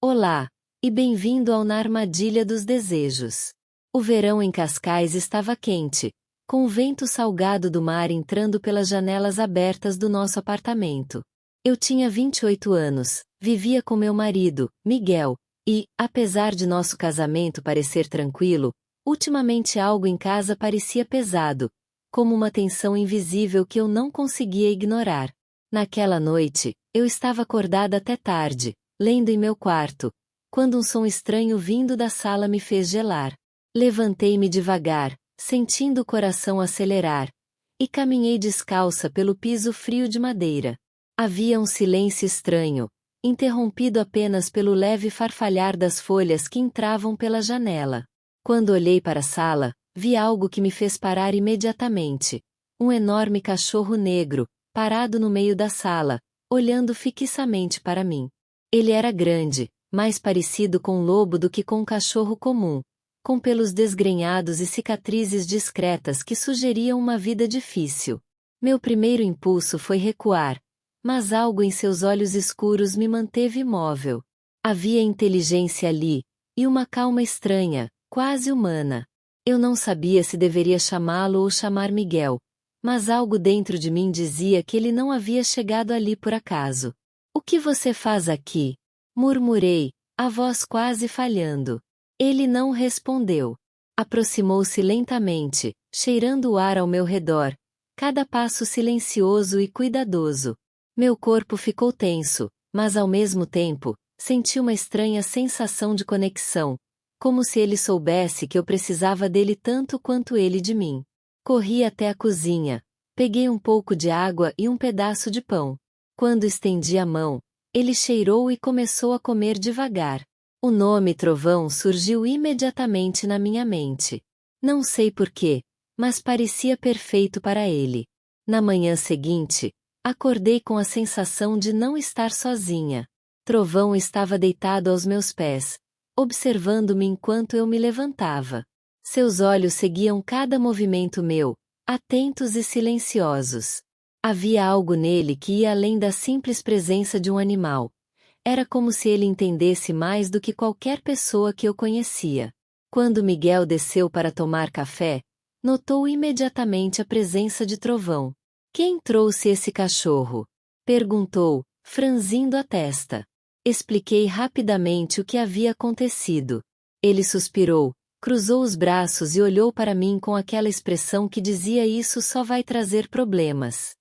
Olá, e bem-vindo ao Na Armadilha dos Desejos. O verão em Cascais estava quente, com o vento salgado do mar entrando pelas janelas abertas do nosso apartamento. Eu tinha 28 anos, vivia com meu marido, Miguel, e, apesar de nosso casamento parecer tranquilo, ultimamente algo em casa parecia pesado, como uma tensão invisível que eu não conseguia ignorar. Naquela noite, eu estava acordada até tarde, lendo em meu quarto, quando um som estranho vindo da sala me fez gelar. Levantei-me devagar, sentindo o coração acelerar, e caminhei descalça pelo piso frio de madeira. Havia um silêncio estranho, interrompido apenas pelo leve farfalhar das folhas que entravam pela janela. Quando olhei para a sala, vi algo que me fez parar imediatamente. Um enorme cachorro negro, parado no meio da sala, olhando fixamente para mim. Ele era grande, mais parecido com um lobo do que com um cachorro comum, com pelos desgrenhados e cicatrizes discretas que sugeriam uma vida difícil. Meu primeiro impulso foi recuar, mas algo em seus olhos escuros me manteve imóvel. Havia inteligência ali, e uma calma estranha, quase humana. Eu não sabia se deveria chamá-lo ou chamar Miguel, mas algo dentro de mim dizia que ele não havia chegado ali por acaso. "O que você faz aqui?" murmurei, a voz quase falhando. Ele não respondeu. Aproximou-se lentamente, cheirando o ar ao meu redor, cada passo silencioso e cuidadoso. Meu corpo ficou tenso, mas ao mesmo tempo, senti uma estranha sensação de conexão, como se ele soubesse que eu precisava dele tanto quanto ele de mim. Corri até a cozinha, peguei um pouco de água e um pedaço de pão. Quando estendi a mão, ele cheirou e começou a comer devagar. O nome Trovão surgiu imediatamente na minha mente. Não sei porquê, mas parecia perfeito para ele. Na manhã seguinte, acordei com a sensação de não estar sozinha. Trovão estava deitado aos meus pés, observando-me enquanto eu me levantava. Seus olhos seguiam cada movimento meu, atentos e silenciosos. Havia algo nele que ia além da simples presença de um animal. Era como se ele entendesse mais do que qualquer pessoa que eu conhecia. Quando Miguel desceu para tomar café, notou imediatamente a presença de Trovão. "Quem trouxe esse cachorro?" perguntou, franzindo a testa. Expliquei rapidamente o que havia acontecido. Ele suspirou, cruzou os braços e olhou para mim com aquela expressão que dizia: "Isso só vai trazer problemas."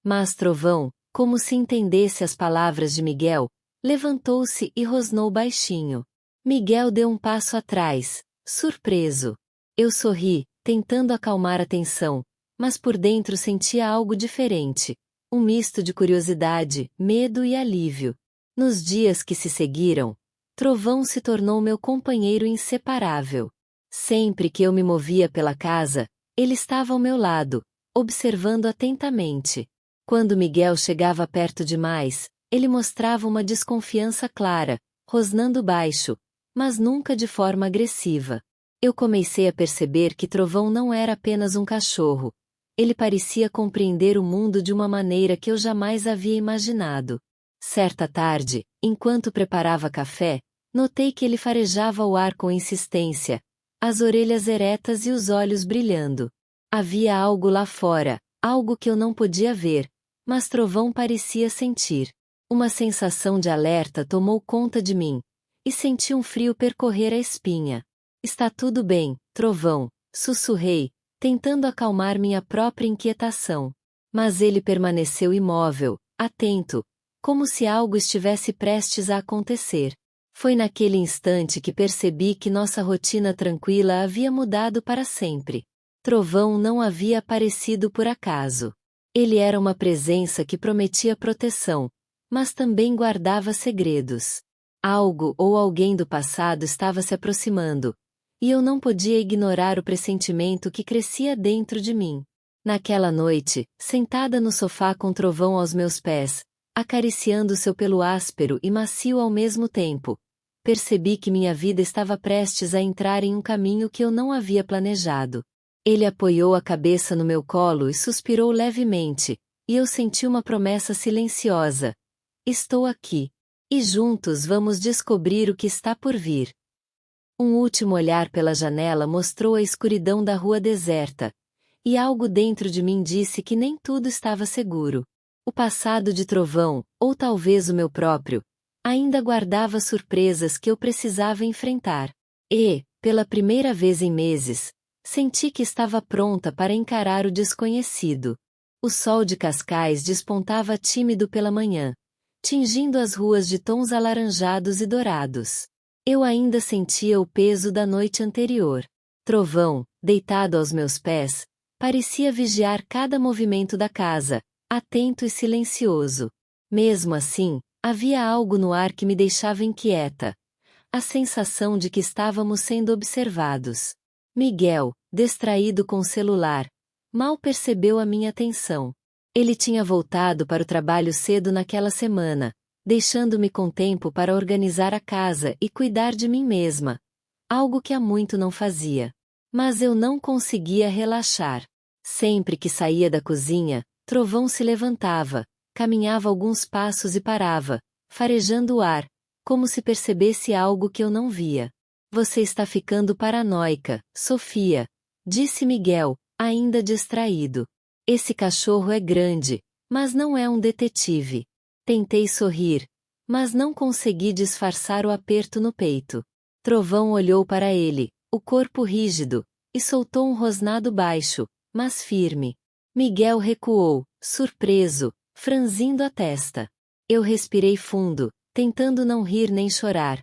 Mas Trovão, como se entendesse as palavras de Miguel, levantou-se e rosnou baixinho. Miguel deu um passo atrás, surpreso. Eu sorri, tentando acalmar a tensão, mas por dentro sentia algo diferente, um misto de curiosidade, medo e alívio. Nos dias que se seguiram, Trovão se tornou meu companheiro inseparável. Sempre que eu me movia pela casa, ele estava ao meu lado, observando atentamente. Quando Miguel chegava perto demais, ele mostrava uma desconfiança clara, rosnando baixo, mas nunca de forma agressiva. Eu comecei a perceber que Trovão não era apenas um cachorro. Ele parecia compreender o mundo de uma maneira que eu jamais havia imaginado. Certa tarde, enquanto preparava café, notei que ele farejava o ar com insistência, as orelhas eretas e os olhos brilhando. Havia algo lá fora, algo que eu não podia ver, mas Trovão parecia sentir. Uma sensação de alerta tomou conta de mim, e senti um frio percorrer a espinha. "Está tudo bem, Trovão", sussurrei, tentando acalmar minha própria inquietação. Mas ele permaneceu imóvel, atento, como se algo estivesse prestes a acontecer. Foi naquele instante que percebi que nossa rotina tranquila havia mudado para sempre. Trovão não havia aparecido por acaso. Ele era uma presença que prometia proteção, mas também guardava segredos. Algo ou alguém do passado estava se aproximando, e eu não podia ignorar o pressentimento que crescia dentro de mim. Naquela noite, sentada no sofá com Trovão aos meus pés, acariciando seu pelo áspero e macio ao mesmo tempo, percebi que minha vida estava prestes a entrar em um caminho que eu não havia planejado. Ele apoiou a cabeça no meu colo e suspirou levemente, e eu senti uma promessa silenciosa: "Estou aqui." E juntos vamos descobrir o que está por vir. Um último olhar pela janela mostrou a escuridão da rua deserta, e algo dentro de mim disse que nem tudo estava seguro. O passado de Trovão, ou talvez o meu próprio, ainda guardava surpresas que eu precisava enfrentar. E, pela primeira vez em meses, senti que estava pronta para encarar o desconhecido. O sol de Cascais despontava tímido pela manhã, tingindo as ruas de tons alaranjados e dourados. Eu ainda sentia o peso da noite anterior. Trovão, deitado aos meus pés, parecia vigiar cada movimento da casa, atento e silencioso. Mesmo assim, havia algo no ar que me deixava inquieta. A sensação de que estávamos sendo observados. Miguel, distraído com o celular, mal percebeu a minha atenção. Ele tinha voltado para o trabalho cedo naquela semana, deixando-me com tempo para organizar a casa e cuidar de mim mesma, algo que há muito não fazia. Mas eu não conseguia relaxar. Sempre que saía da cozinha, Trovão se levantava, caminhava alguns passos e parava, farejando o ar, como se percebesse algo que eu não via. Você está ficando paranoica, Sofia, disse Miguel, ainda distraído. Esse cachorro é grande, mas não é um detetive. Tentei sorrir, mas não consegui disfarçar o aperto no peito. Trovão olhou para ele, o corpo rígido, e soltou um rosnado baixo, mas firme. Miguel recuou, surpreso, franzindo a testa. Eu respirei fundo, tentando não rir nem chorar.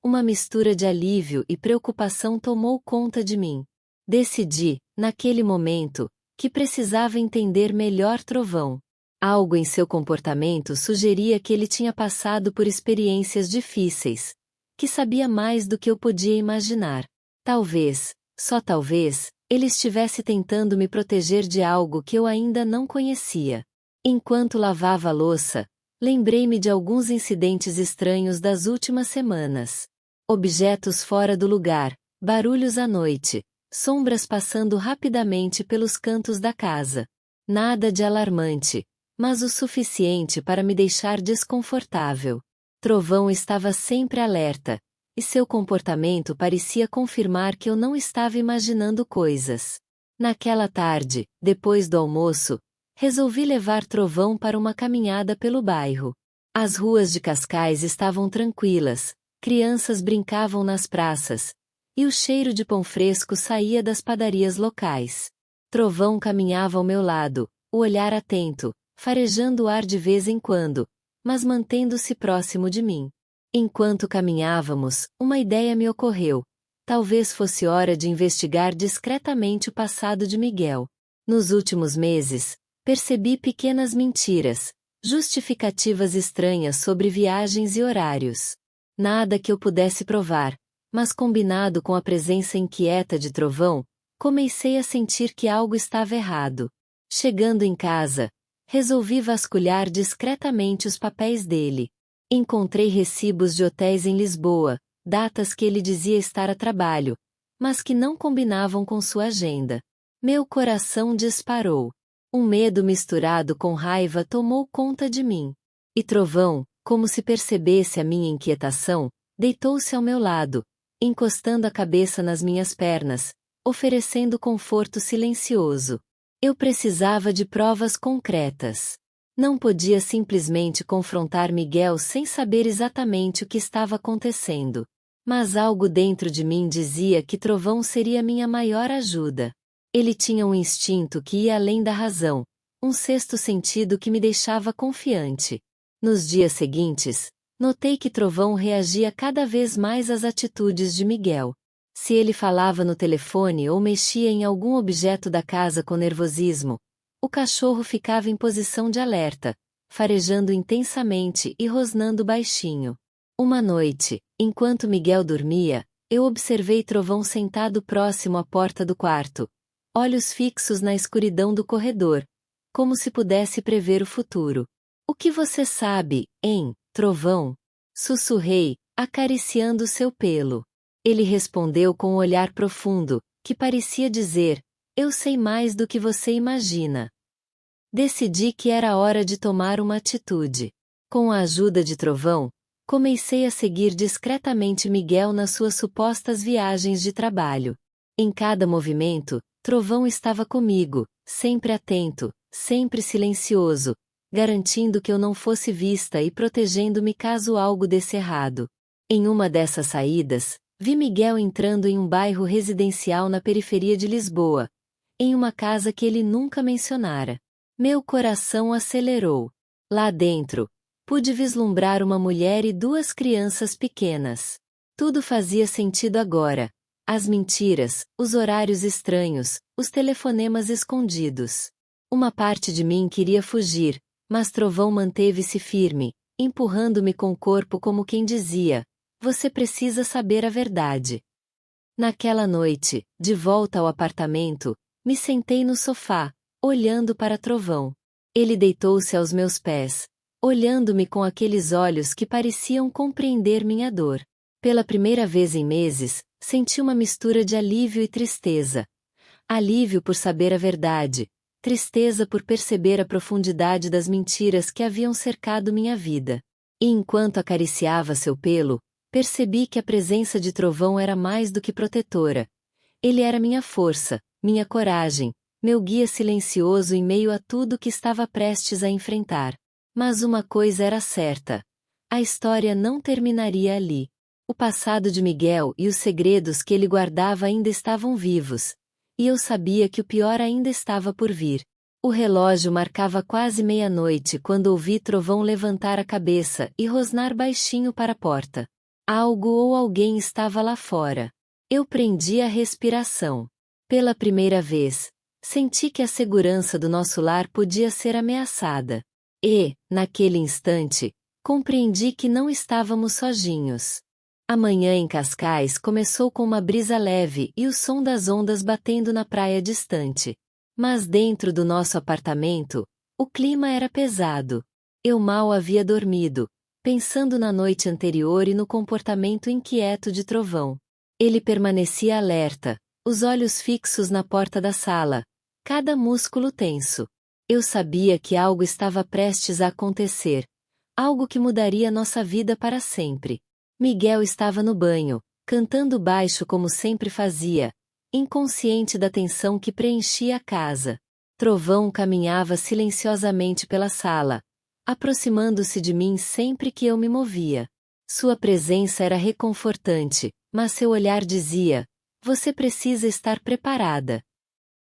Uma mistura de alívio e preocupação tomou conta de mim. Decidi, naquele momento, que precisava entender melhor Trovão. Algo em seu comportamento sugeria que ele tinha passado por experiências difíceis, que sabia mais do que eu podia imaginar. Talvez, só talvez, ele estivesse tentando me proteger de algo que eu ainda não conhecia. Enquanto lavava a louça, lembrei-me de alguns incidentes estranhos das últimas semanas. Objetos fora do lugar, barulhos à noite, sombras passando rapidamente pelos cantos da casa. Nada de alarmante, mas o suficiente para me deixar desconfortável. Trovão estava sempre alerta, e seu comportamento parecia confirmar que eu não estava imaginando coisas. Naquela tarde, depois do almoço, resolvi levar Trovão para uma caminhada pelo bairro. As ruas de Cascais estavam tranquilas, crianças brincavam nas praças, e o cheiro de pão fresco saía das padarias locais. Trovão caminhava ao meu lado, o olhar atento, farejando o ar de vez em quando, mas mantendo-se próximo de mim. Enquanto caminhávamos, uma ideia me ocorreu. Talvez fosse hora de investigar discretamente o passado de Miguel. Nos últimos meses, percebi pequenas mentiras, justificativas estranhas sobre viagens e horários. Nada que eu pudesse provar, mas combinado com a presença inquieta de Trovão, comecei a sentir que algo estava errado. Chegando em casa, resolvi vasculhar discretamente os papéis dele. Encontrei recibos de hotéis em Lisboa, datas que ele dizia estar a trabalho, mas que não combinavam com sua agenda. Meu coração disparou. Um medo misturado com raiva tomou conta de mim. E Trovão, como se percebesse a minha inquietação, deitou-se ao meu lado, encostando a cabeça nas minhas pernas, oferecendo conforto silencioso. Eu precisava de provas concretas. Não podia simplesmente confrontar Miguel sem saber exatamente o que estava acontecendo. Mas algo dentro de mim dizia que Trovão seria minha maior ajuda. Ele tinha um instinto que ia além da razão, um sexto sentido que me deixava confiante. Nos dias seguintes, notei que Trovão reagia cada vez mais às atitudes de Miguel. Se ele falava no telefone ou mexia em algum objeto da casa com nervosismo, o cachorro ficava em posição de alerta, farejando intensamente e rosnando baixinho. Uma noite, enquanto Miguel dormia, eu observei Trovão sentado próximo à porta do quarto, olhos fixos na escuridão do corredor, como se pudesse prever o futuro. O que você sabe, hein, Trovão? Sussurrei, acariciando seu pelo. Ele respondeu com um olhar profundo, que parecia dizer: eu sei mais do que você imagina. Decidi que era hora de tomar uma atitude. Com a ajuda de Trovão, Comecei a seguir discretamente Miguel nas suas supostas viagens de trabalho. Em cada movimento, Trovão estava comigo, sempre atento, sempre silencioso, garantindo que eu não fosse vista e protegendo-me caso algo desse errado. Em uma dessas saídas, vi Miguel entrando em um bairro residencial na periferia de Lisboa, em uma casa que ele nunca mencionara. Meu coração acelerou. Lá dentro, pude vislumbrar uma mulher e duas crianças pequenas. Tudo fazia sentido agora. As mentiras, os horários estranhos, os telefonemas escondidos. Uma parte de mim queria fugir, mas Trovão manteve-se firme, empurrando-me com o corpo como quem dizia: "Você precisa saber a verdade." Naquela noite, de volta ao apartamento, me sentei no sofá, olhando para Trovão. Ele deitou-se aos meus pés, olhando-me com aqueles olhos que pareciam compreender minha dor. Pela primeira vez em meses, senti uma mistura de alívio e tristeza. Alívio por saber a verdade, tristeza por perceber a profundidade das mentiras que haviam cercado minha vida. E enquanto acariciava seu pelo, percebi que a presença de Trovão era mais do que protetora. Ele era minha força, minha coragem, meu guia silencioso em meio a tudo que estava prestes a enfrentar. Mas uma coisa era certa: a história não terminaria ali. O passado de Miguel e os segredos que ele guardava ainda estavam vivos. E eu sabia que o pior ainda estava por vir. O relógio marcava quase meia-noite quando ouvi Trovão levantar a cabeça e rosnar baixinho para a porta. Algo ou alguém estava lá fora. Eu prendi a respiração. Pela primeira vez, senti que a segurança do nosso lar podia ser ameaçada. E, naquele instante, compreendi que não estávamos sozinhos. A manhã em Cascais começou com uma brisa leve e o som das ondas batendo na praia distante. Mas dentro do nosso apartamento, o clima era pesado. Eu mal havia dormido, pensando na noite anterior e no comportamento inquieto de Trovão. Ele permanecia alerta, os olhos fixos na porta da sala, cada músculo tenso. Eu sabia que algo estava prestes a acontecer, algo que mudaria nossa vida para sempre. Miguel estava no banho, cantando baixo como sempre fazia, inconsciente da tensão que preenchia a casa. Trovão caminhava silenciosamente pela sala, aproximando-se de mim sempre que eu me movia. Sua presença era reconfortante, mas seu olhar dizia: "Você precisa estar preparada."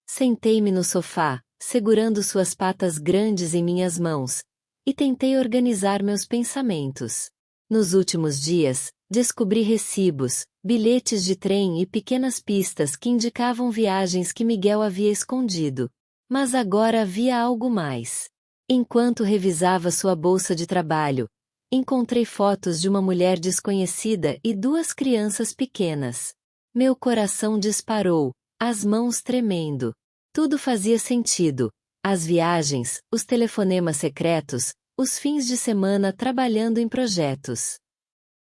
Sentei-me no sofá, segurando suas patas grandes em minhas mãos, e tentei organizar meus pensamentos. Nos últimos dias, descobri recibos, bilhetes de trem e pequenas pistas que indicavam viagens que Miguel havia escondido. Mas agora havia algo mais. Enquanto revisava sua bolsa de trabalho, encontrei fotos de uma mulher desconhecida e duas crianças pequenas. Meu coração disparou, as mãos tremendo. Tudo fazia sentido. As viagens, os telefonemas secretos, os fins de semana trabalhando em projetos.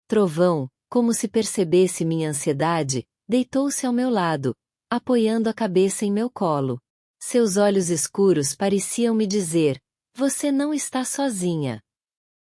Trovão, como se percebesse minha ansiedade, deitou-se ao meu lado, apoiando a cabeça em meu colo. Seus olhos escuros pareciam me dizer: "Você não está sozinha."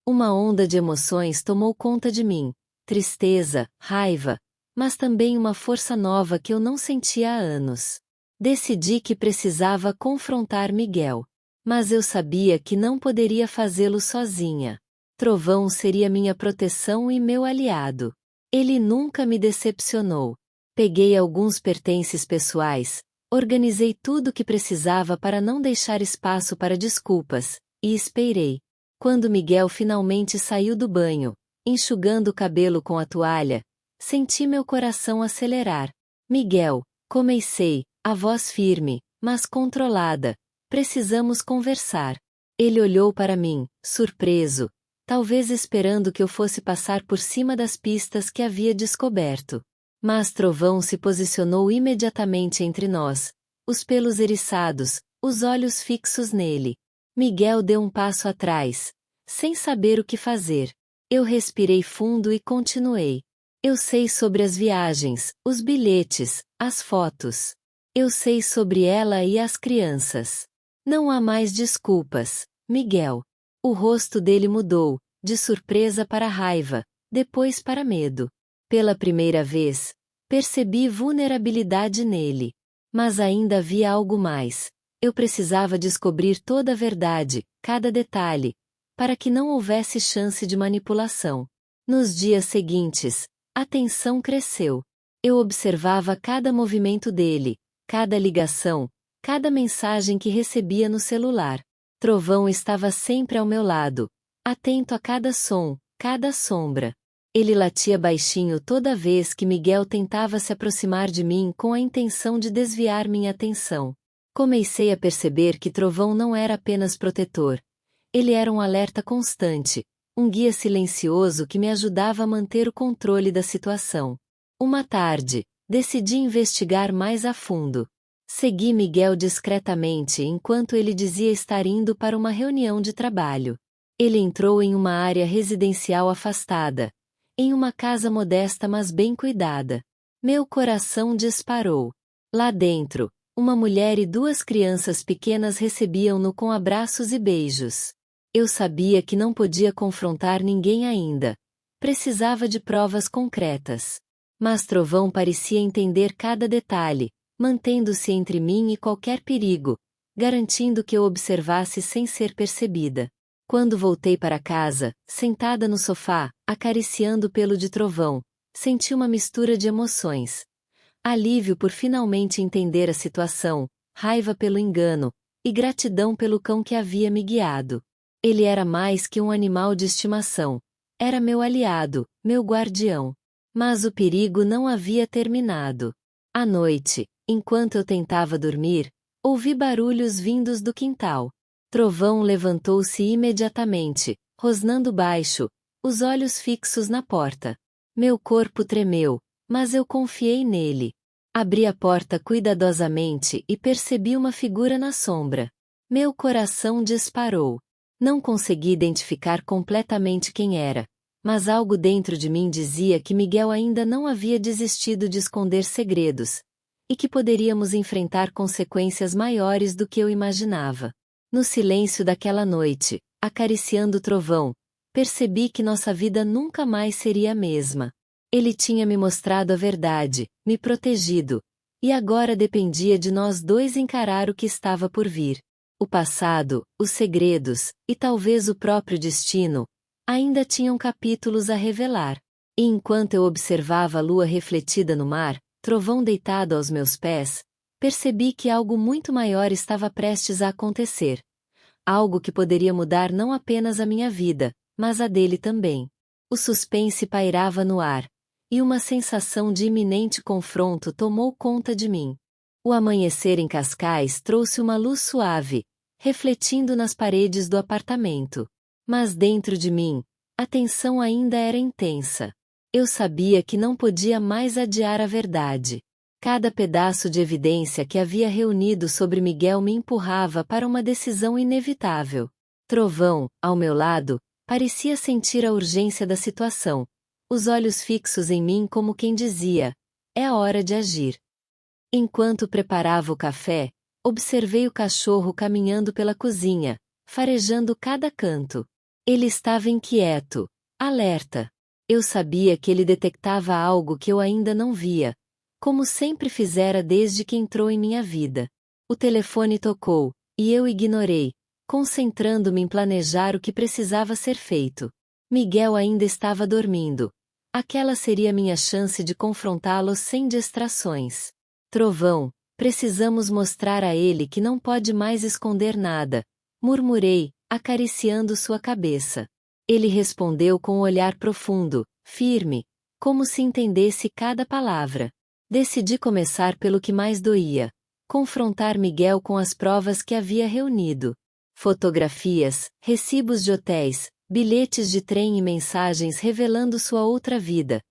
Uma onda de emoções tomou conta de mim, tristeza, raiva, mas também uma força nova que eu não sentia há anos. Decidi que precisava confrontar Miguel. Mas eu sabia que não poderia fazê-lo sozinha. Trovão seria minha proteção e meu aliado. Ele nunca me decepcionou. Peguei alguns pertences pessoais, organizei tudo o que precisava para não deixar espaço para desculpas, e esperei. Quando Miguel finalmente saiu do banho, enxugando o cabelo com a toalha, senti meu coração acelerar. "Miguel", comecei, a voz firme, mas controlada, "precisamos conversar." Ele olhou para mim, surpreso, talvez esperando que eu fosse passar por cima das pistas que havia descoberto. Mas Trovão se posicionou imediatamente entre nós, os pelos eriçados, os olhos fixos nele. Miguel deu um passo atrás, sem saber o que fazer. Eu respirei fundo e continuei. "Eu sei sobre as viagens, os bilhetes, as fotos. Eu sei sobre ela e as crianças. Não há mais desculpas, Miguel." O rosto dele mudou, de surpresa para raiva, depois para medo. Pela primeira vez, percebi vulnerabilidade nele. Mas ainda havia algo mais. Eu precisava descobrir toda a verdade, cada detalhe, para que não houvesse chance de manipulação. Nos dias seguintes, a tensão cresceu. Eu observava cada movimento dele, cada ligação, cada mensagem que recebia no celular. Trovão estava sempre ao meu lado, atento a cada som, cada sombra. Ele latia baixinho toda vez que Miguel tentava se aproximar de mim com a intenção de desviar minha atenção. Comecei a perceber que Trovão não era apenas protetor. Ele era um alerta constante, um guia silencioso que me ajudava a manter o controle da situação. Uma tarde, decidi investigar mais a fundo. Segui Miguel discretamente enquanto ele dizia estar indo para uma reunião de trabalho. Ele entrou em uma área residencial afastada, em uma casa modesta mas bem cuidada. Meu coração disparou. Lá dentro, uma mulher e duas crianças pequenas recebiam-no com abraços e beijos. Eu sabia que não podia confrontar ninguém ainda. Precisava de provas concretas. Mas Trovão parecia entender cada detalhe, mantendo-se entre mim e qualquer perigo, garantindo que eu observasse sem ser percebida. Quando voltei para casa, sentada no sofá, acariciando o pelo de Trovão, senti uma mistura de emoções. Alívio por finalmente entender a situação, raiva pelo engano, e gratidão pelo cão que havia me guiado. Ele era mais que um animal de estimação. Era meu aliado, meu guardião. Mas o perigo não havia terminado. À noite, enquanto eu tentava dormir, ouvi barulhos vindos do quintal. Trovão levantou-se imediatamente, rosnando baixo, os olhos fixos na porta. Meu corpo tremeu, mas eu confiei nele. Abri a porta cuidadosamente e percebi uma figura na sombra. Meu coração disparou. Não consegui identificar completamente quem era, mas algo dentro de mim dizia que Miguel ainda não havia desistido de esconder segredos, e que poderíamos enfrentar consequências maiores do que eu imaginava. No silêncio daquela noite, acariciando o Trovão, percebi que nossa vida nunca mais seria a mesma. Ele tinha me mostrado a verdade, me protegido, e agora dependia de nós dois encarar o que estava por vir. O passado, os segredos, e talvez o próprio destino, ainda tinham capítulos a revelar. E enquanto eu observava a lua refletida no mar, Trovão deitado aos meus pés, percebi que algo muito maior estava prestes a acontecer. Algo que poderia mudar não apenas a minha vida, mas a dele também. O suspense pairava no ar, e uma sensação de iminente confronto tomou conta de mim. O amanhecer em Cascais trouxe uma luz suave, refletindo nas paredes do apartamento. Mas dentro de mim, a tensão ainda era intensa. Eu sabia que não podia mais adiar a verdade. Cada pedaço de evidência que havia reunido sobre Miguel me empurrava para uma decisão inevitável. Trovão, ao meu lado, parecia sentir a urgência da situação, os olhos fixos em mim como quem dizia: é a hora de agir. Enquanto preparava o café, observei o cachorro caminhando pela cozinha, farejando cada canto. Ele estava inquieto, alerta. Eu sabia que ele detectava algo que eu ainda não via, como sempre fizera desde que entrou em minha vida. O telefone tocou, e eu ignorei, concentrando-me em planejar o que precisava ser feito. Miguel ainda estava dormindo. Aquela seria minha chance de confrontá-lo sem distrações. Trovão, precisamos mostrar a ele que não pode mais esconder nada, murmurei, acariciando sua cabeça. Ele respondeu com um olhar profundo, firme, como se entendesse cada palavra. Decidi começar pelo que mais doía: confrontar Miguel com as provas que havia reunido. Fotografias, recibos de hotéis, bilhetes de trem e mensagens revelando sua outra vida.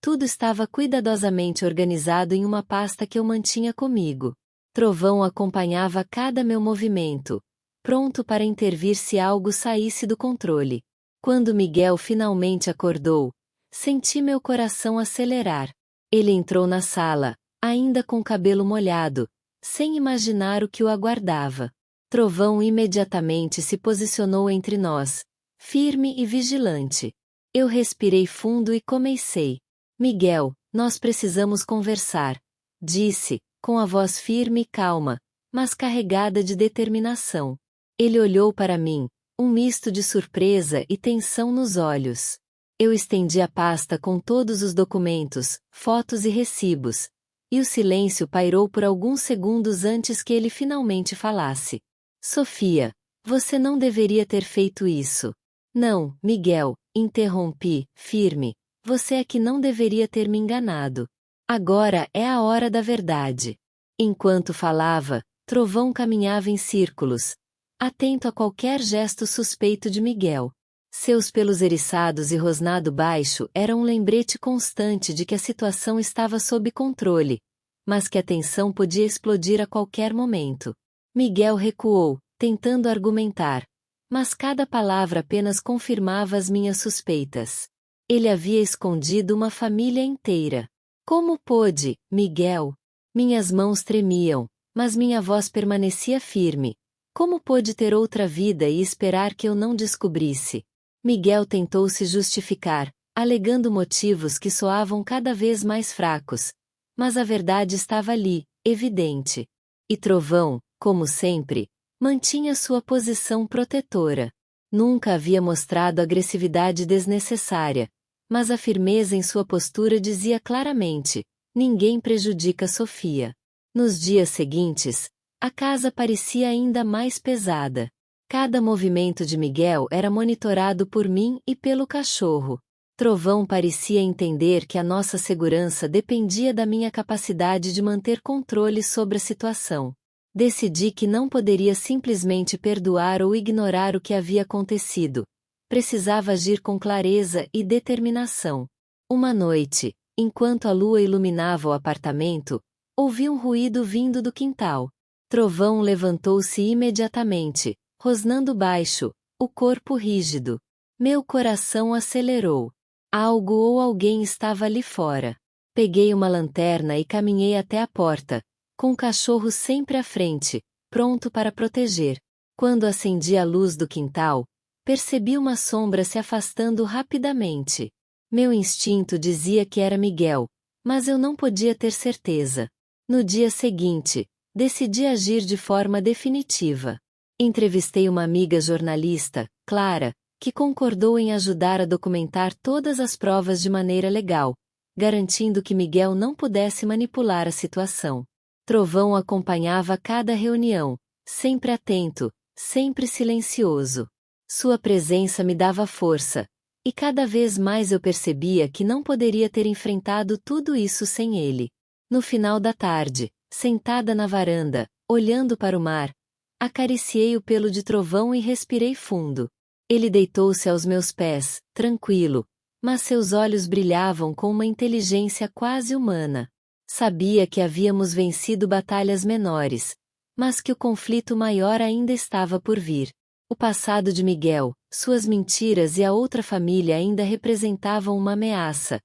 Tudo estava cuidadosamente organizado em uma pasta que eu mantinha comigo. Trovão acompanhava cada meu movimento, pronto para intervir se algo saísse do controle. Quando Miguel finalmente acordou, senti meu coração acelerar. Ele entrou na sala, ainda com o cabelo molhado, sem imaginar o que o aguardava. Trovão imediatamente se posicionou entre nós, firme e vigilante. Eu respirei fundo e comecei. Miguel, nós precisamos conversar, disse, com a voz firme e calma, mas carregada de determinação. Ele olhou para mim, um misto de surpresa e tensão nos olhos. Eu estendi a pasta com todos os documentos, fotos e recibos, e o silêncio pairou por alguns segundos antes que ele finalmente falasse. Sofia, você não deveria ter feito isso. Não, Miguel, interrompi, firme, você é que não deveria ter me enganado. Agora é a hora da verdade. Enquanto falava, Trovão caminhava em círculos, atento a qualquer gesto suspeito de Miguel. Seus pelos eriçados e rosnado baixo eram um lembrete constante de que a situação estava sob controle, mas que a tensão podia explodir a qualquer momento. Miguel recuou, tentando argumentar, mas cada palavra apenas confirmava as minhas suspeitas. Ele havia escondido uma família inteira. Como pôde, Miguel? Minhas mãos tremiam, mas minha voz permanecia firme. Como pôde ter outra vida e esperar que eu não descobrisse? Miguel tentou se justificar, alegando motivos que soavam cada vez mais fracos. Mas a verdade estava ali, evidente. E Trovão, como sempre, mantinha sua posição protetora. Nunca havia mostrado agressividade desnecessária, mas a firmeza em sua postura dizia claramente: ninguém prejudica Sofia. Nos dias seguintes, a casa parecia ainda mais pesada. Cada movimento de Miguel era monitorado por mim e pelo cachorro. Trovão parecia entender que a nossa segurança dependia da minha capacidade de manter controle sobre a situação. Decidi que não poderia simplesmente perdoar ou ignorar o que havia acontecido. Precisava agir com clareza e determinação. Uma noite, enquanto a lua iluminava o apartamento, ouvi um ruído vindo do quintal. Trovão levantou-se imediatamente, rosnando baixo, o corpo rígido. Meu coração acelerou. Algo ou alguém estava ali fora. Peguei uma lanterna e caminhei até a porta, com o cachorro sempre à frente, pronto para proteger. Quando acendi a luz do quintal, percebi uma sombra se afastando rapidamente. Meu instinto dizia que era Miguel, mas eu não podia ter certeza. No dia seguinte, decidi agir de forma definitiva. Entrevistei uma amiga jornalista, Clara, que concordou em ajudar a documentar todas as provas de maneira legal, garantindo que Miguel não pudesse manipular a situação. Trovão acompanhava cada reunião, sempre atento, sempre silencioso. Sua presença me dava força, e cada vez mais eu percebia que não poderia ter enfrentado tudo isso sem ele. No final da tarde, sentada na varanda, olhando para o mar, acariciei o pelo de Trovão e respirei fundo. Ele deitou-se aos meus pés, tranquilo, mas seus olhos brilhavam com uma inteligência quase humana. Sabia que havíamos vencido batalhas menores, mas que o conflito maior ainda estava por vir. O passado de Miguel, suas mentiras e a outra família ainda representavam uma ameaça,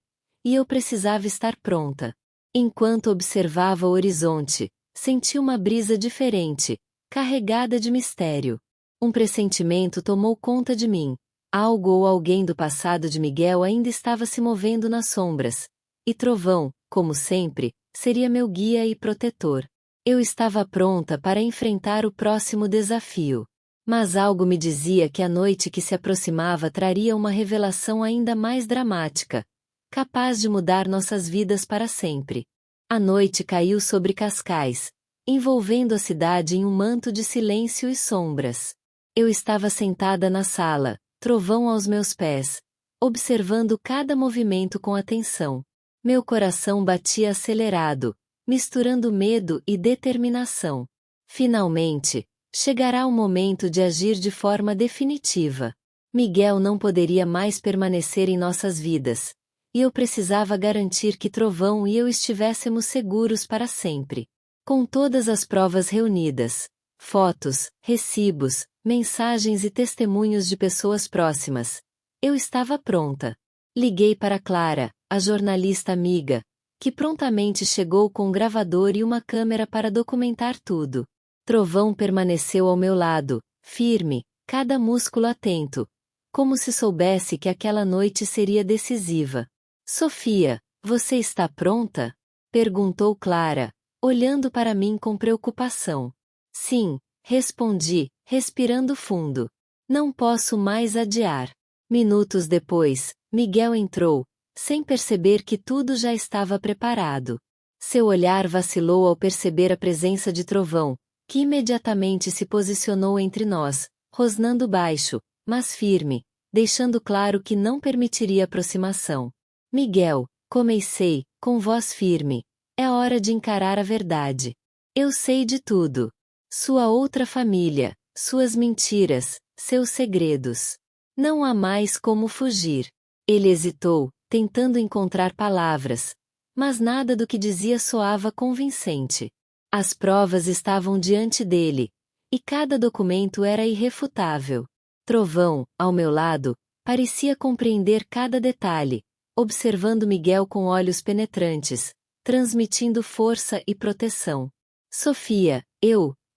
e eu precisava estar pronta. Enquanto observava o horizonte, senti uma brisa diferente, carregada de mistério. Um pressentimento tomou conta de mim. Algo ou alguém do passado de Miguel ainda estava se movendo nas sombras. E Trovão, como sempre, seria meu guia e protetor. Eu estava pronta para enfrentar o próximo desafio. Mas algo me dizia que a noite que se aproximava traria uma revelação ainda mais dramática, capaz de mudar nossas vidas para sempre. A noite caiu sobre Cascais, envolvendo a cidade em um manto de silêncio e sombras. Eu estava sentada na sala, Trovão aos meus pés, observando cada movimento com atenção. Meu coração batia acelerado, misturando medo e determinação. Finalmente, chegará o momento de agir de forma definitiva. Miguel não poderia mais permanecer em nossas vidas, e eu precisava garantir que Trovão e eu estivéssemos seguros para sempre. Com todas as provas reunidas, fotos, recibos, mensagens e testemunhos de pessoas próximas, eu estava pronta. Liguei para Clara, a jornalista amiga, que prontamente chegou com um gravador e uma câmera para documentar tudo. Trovão permaneceu ao meu lado, firme, cada músculo atento, como se soubesse que aquela noite seria decisiva. Sofia, você está pronta? Perguntou Clara, olhando para mim com preocupação. Sim, respondi, respirando fundo. Não posso mais adiar. Minutos depois, Miguel entrou, sem perceber que tudo já estava preparado. Seu olhar vacilou ao perceber a presença de Trovão, que imediatamente se posicionou entre nós, rosnando baixo, mas firme, deixando claro que não permitiria aproximação. Miguel, comecei, com voz firme, é hora de encarar a verdade. Eu sei de tudo. Sua outra família, suas mentiras, seus segredos. Não há mais como fugir. Ele hesitou, tentando encontrar palavras, mas nada do que dizia soava convincente. As provas estavam diante dele, e cada documento era irrefutável. Trovão, ao meu lado, parecia compreender cada detalhe, observando Miguel com olhos penetrantes, transmitindo força e proteção. Sofia,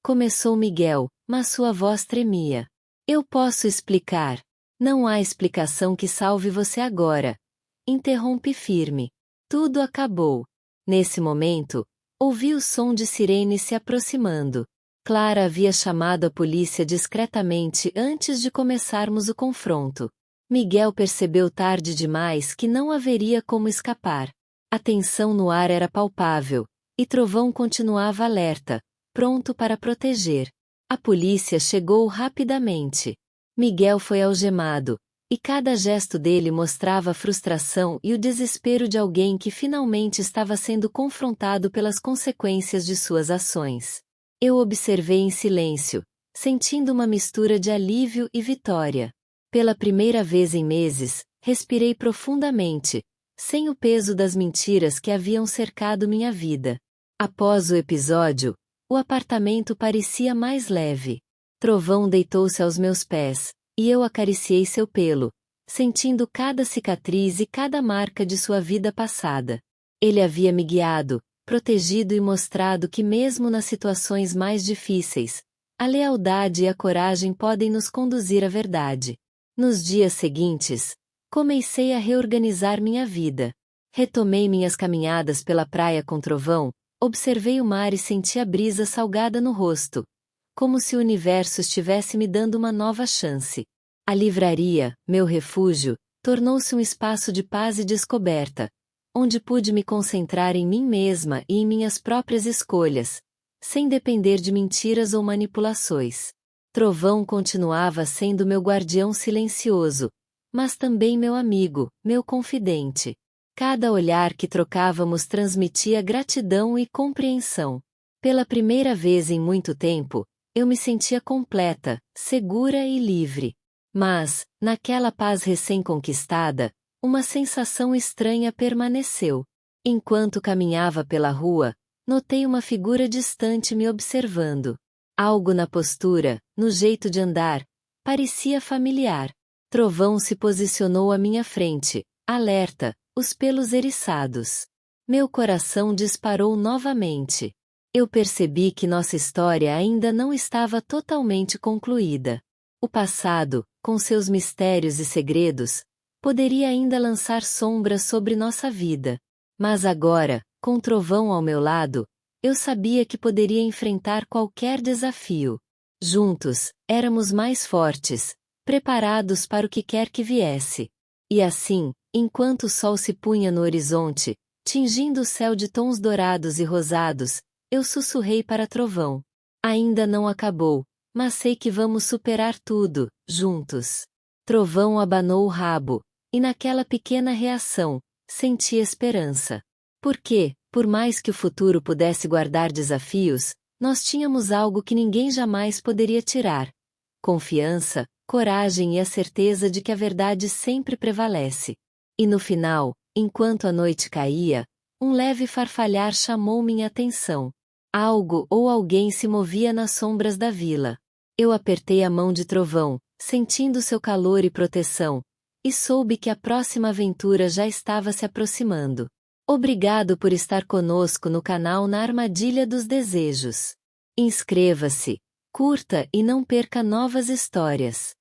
começou Miguel, mas sua voz tremia. Eu posso explicar. Não há explicação que salve você agora. Interrompe firme. Tudo acabou. Nesse momento, ouvi o som de sirene se aproximando. Clara havia chamado a polícia discretamente antes de começarmos o confronto. Miguel percebeu tarde demais que não haveria como escapar. A tensão no ar era palpável, e Trovão continuava alerta, pronto para proteger. A polícia chegou rapidamente. Miguel foi algemado, e cada gesto dele mostrava a frustração e o desespero de alguém que finalmente estava sendo confrontado pelas consequências de suas ações. Eu observei em silêncio, sentindo uma mistura de alívio e vitória. Pela primeira vez em meses, respirei profundamente, sem o peso das mentiras que haviam cercado minha vida. Após o episódio, o apartamento parecia mais leve. Trovão deitou-se aos meus pés, e eu acariciei seu pelo, sentindo cada cicatriz e cada marca de sua vida passada. Ele havia me guiado, protegido e mostrado que mesmo nas situações mais difíceis, a lealdade e a coragem podem nos conduzir à verdade. Nos dias seguintes, comecei a reorganizar minha vida. Retomei minhas caminhadas pela praia com Trovão, observei o mar e senti a brisa salgada no rosto, como se o universo estivesse me dando uma nova chance. A livraria, meu refúgio, tornou-se um espaço de paz e descoberta, onde pude me concentrar em mim mesma e em minhas próprias escolhas, sem depender de mentiras ou manipulações. Trovão continuava sendo meu guardião silencioso, mas também meu amigo, meu confidente. Cada olhar que trocávamos transmitia gratidão e compreensão. Pela primeira vez em muito tempo, eu me sentia completa, segura e livre. Mas, naquela paz recém-conquistada, uma sensação estranha permaneceu. Enquanto caminhava pela rua, notei uma figura distante me observando. Algo na postura, no jeito de andar, parecia familiar. Trovão se posicionou à minha frente, alerta, os pelos eriçados. Meu coração disparou novamente. Eu percebi que nossa história ainda não estava totalmente concluída. O passado, com seus mistérios e segredos, poderia ainda lançar sombras sobre nossa vida. Mas agora, com Trovão ao meu lado, eu sabia que poderia enfrentar qualquer desafio. Juntos, éramos mais fortes, preparados para o que quer que viesse. E assim, enquanto o sol se punha no horizonte, tingindo o céu de tons dourados e rosados, eu sussurrei para Trovão. Ainda não acabou, mas sei que vamos superar tudo, juntos. Trovão abanou o rabo, e naquela pequena reação, senti esperança. Porque, por mais que o futuro pudesse guardar desafios, nós tínhamos algo que ninguém jamais poderia tirar: confiança, coragem e a certeza de que a verdade sempre prevalece. E no final, enquanto a noite caía, um leve farfalhar chamou minha atenção. Algo ou alguém se movia nas sombras da vila. Eu apertei a mão de Trovão, sentindo seu calor e proteção, e soube que a próxima aventura já estava se aproximando. Obrigado por estar conosco no canal Na Armadilha dos Desejos. Inscreva-se, curta e não perca novas histórias.